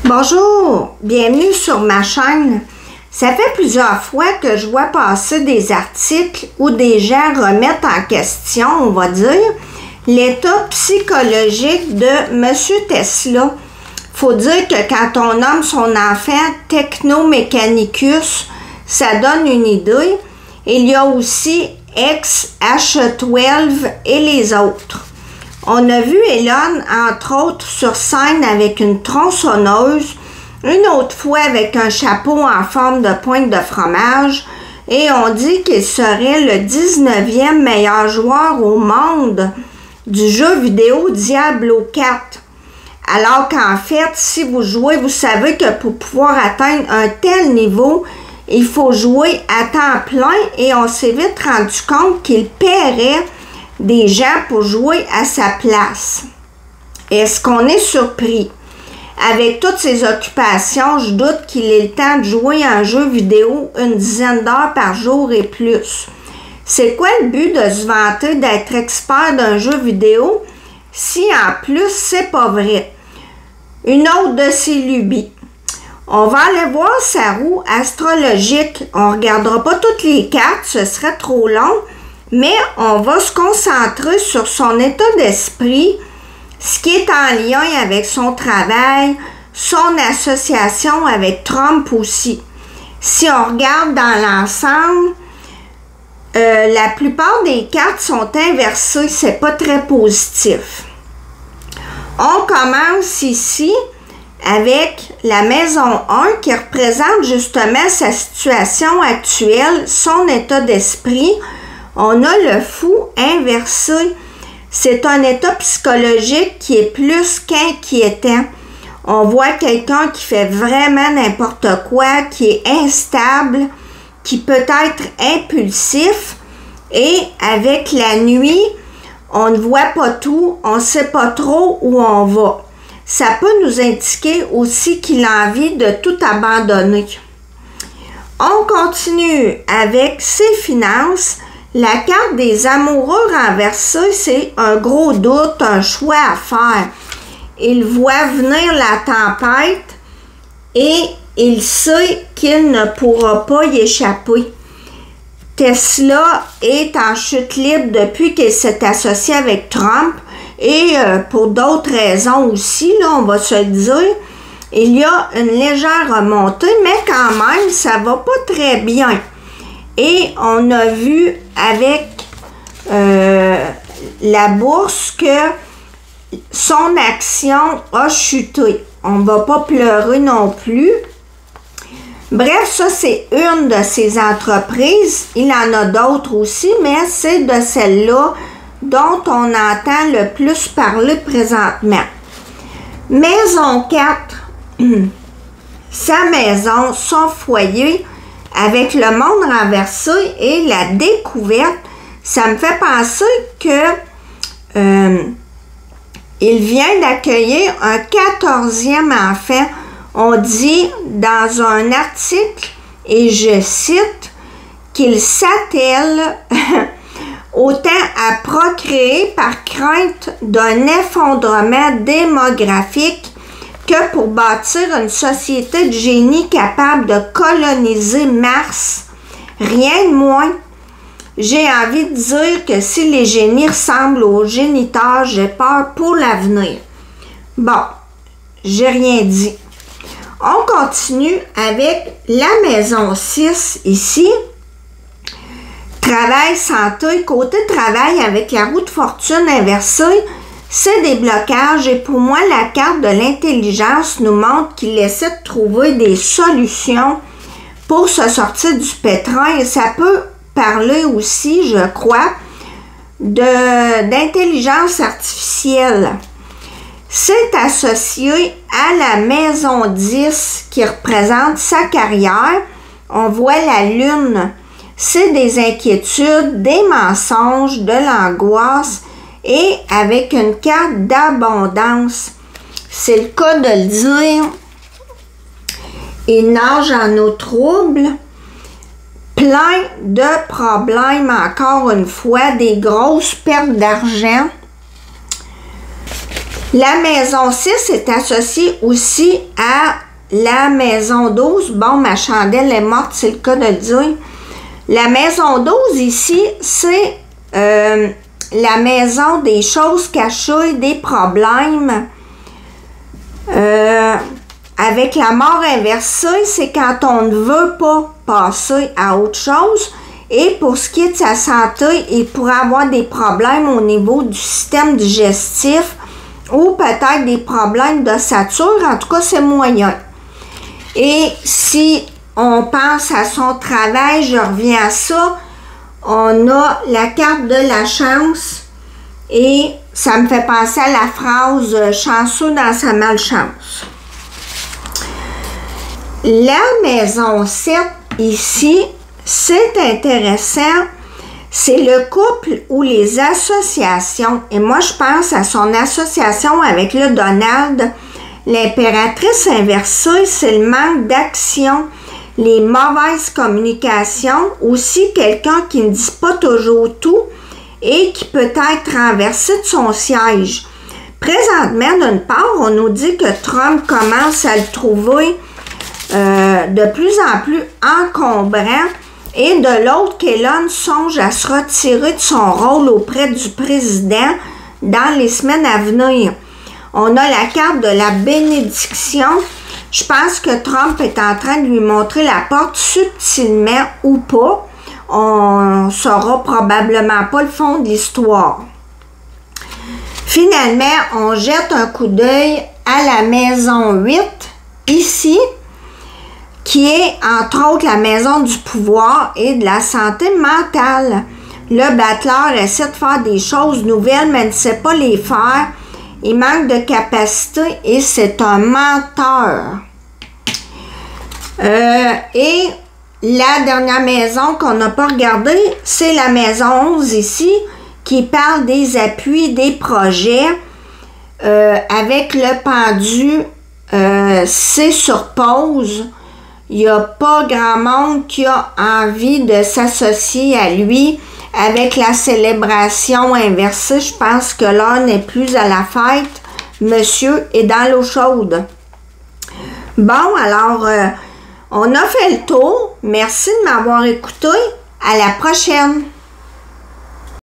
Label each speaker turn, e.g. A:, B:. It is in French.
A: Bonjour, bienvenue sur ma chaîne. Ça fait plusieurs fois que je vois passer des articles où des gens remettent en question, on va dire, l'état psychologique de M. Tesla. Faut dire que quand on nomme son enfant Technomechanicus, ça donne une idée. Il y a aussi X-H12 et les autres. On a vu Elon, entre autres, sur scène avec une tronçonneuse, une autre fois avec un chapeau en forme de pointe de fromage, et on dit qu'il serait le 19e meilleur joueur au monde du jeu vidéo Diablo 4. Alors qu'en fait, si vous jouez, vous savez que pour pouvoir atteindre un tel niveau, il faut jouer à temps plein, et on s'est vite rendu compte qu'il paierait des gens pour jouer à sa place. Est-ce qu'on est surpris? Avec toutes ses occupations, je doute qu'il ait le temps de jouer à un jeu vidéo une dizaine d'heures par jour et plus. C'est quoi le but de se vanter d'être expert d'un jeu vidéo si en plus c'est pas vrai? Une autre de ses lubies. On va aller voir sa roue astrologique. On ne regardera pas toutes les cartes, ce serait trop long. Mais on va se concentrer sur son état d'esprit, ce qui est en lien avec son travail, son association avec Trump aussi. Si on regarde dans l'ensemble, la plupart des cartes sont inversées, c'est pas très positif. On commence ici avec la maison 1 qui représente justement sa situation actuelle, son état d'esprit. On a le fou inversé. C'est un état psychologique qui est plus qu'inquiétant. On voit quelqu'un qui fait vraiment n'importe quoi, qui est instable, qui peut être impulsif. Et avec la nuit, on ne voit pas tout, on ne sait pas trop où on va. Ça peut nous indiquer aussi qu'il a envie de tout abandonner. On continue avec ses finances. La carte des amoureux renversés, c'est un gros doute, un choix à faire. Il voit venir la tempête et il sait qu'il ne pourra pas y échapper. Tesla est en chute libre depuis qu'il s'est associé avec Trump et pour d'autres raisons aussi, là, on va se le dire. Il y a une légère remontée, mais quand même, ça va pas très bien. Et on a vu avec la bourse que son action a chuté. On ne va pas pleurer non plus. Bref, ça c'est une de ses entreprises. Il en a d'autres aussi, mais c'est de celle-là dont on entend le plus parler présentement. Maison 4. Sa maison, son foyer, avec le monde renversé et la découverte, ça me fait penser que il vient d'accueillir un 14e enfant. On dit dans un article, et je cite, qu'il s'attelle autant à procréer par crainte d'un effondrement démographique que pour bâtir une société de génie capable de coloniser Mars. Rien de moins. J'ai envie de dire que si les génies ressemblent aux géniteurs, j'ai peur pour l'avenir. Bon, j'ai rien dit. On continue avec la maison 6 ici. Travail, santé, côté travail avec la roue de fortune inversée, c'est des blocages et pour moi, la carte de l'intelligence nous montre qu'il essaie de trouver des solutions pour se sortir du pétrin et ça peut parler aussi, je crois, d'intelligence artificielle. C'est associé à la maison 10 qui représente sa carrière. On voit la lune. C'est des inquiétudes, des mensonges, de l'angoisse et avec une carte d'abondance. C'est le cas de le dire. Il nage en eau trouble. Plein de problèmes, encore une fois, des grosses pertes d'argent. La maison 6 est associée aussi à la maison 12. Bon, ma chandelle est morte, c'est le cas de le dire. La maison 12 ici, c'est la maison des choses cachées, des problèmes. Avec la mort inversée, c'est quand on ne veut pas passer à autre chose. Et pour ce qui est de sa santé, il pourrait avoir des problèmes au niveau du système digestif ou peut-être des problèmes d'ossature. En tout cas, c'est moyen. Et si on pense à son travail, je reviens à ça, on a la carte de la chance et ça me fait penser à la phrase « chanceux dans sa malchance ». La maison 7 ici, c'est intéressant, c'est le couple ou les associations. Et moi, je pense à son association avec le Donald. L'impératrice inversée, c'est le manque d'action, les mauvaises communications, aussi quelqu'un qui ne dit pas toujours tout et qui peut être renversé de son siège. Présentement, d'une part, on nous dit que Trump commence à le trouver de plus en plus encombrant et de l'autre qu'Elon songe à se retirer de son rôle auprès du président dans les semaines à venir. On a la carte de la bénédiction. Je pense que Trump est en train de lui montrer la porte subtilement ou pas. On ne saura probablement pas le fond de l'histoire. Finalement, on jette un coup d'œil à la maison 8, ici, qui est entre autres la maison du pouvoir et de la santé mentale. Le battleur essaie de faire des choses nouvelles, mais ne sait pas les faire. Il manque de capacité et c'est un menteur. Et la dernière maison qu'on n'a pas regardée, c'est la maison 11 ici, qui parle des appuis, des projets, avec le pendu, c'est sur pause. Il n'y a pas grand monde qui a envie de s'associer à lui. Avec la célébration inversée, je pense que l'heure n'est plus à la fête. Monsieur est dans l'eau chaude. Bon, alors, on a fait le tour. Merci de m'avoir écouté. À la prochaine.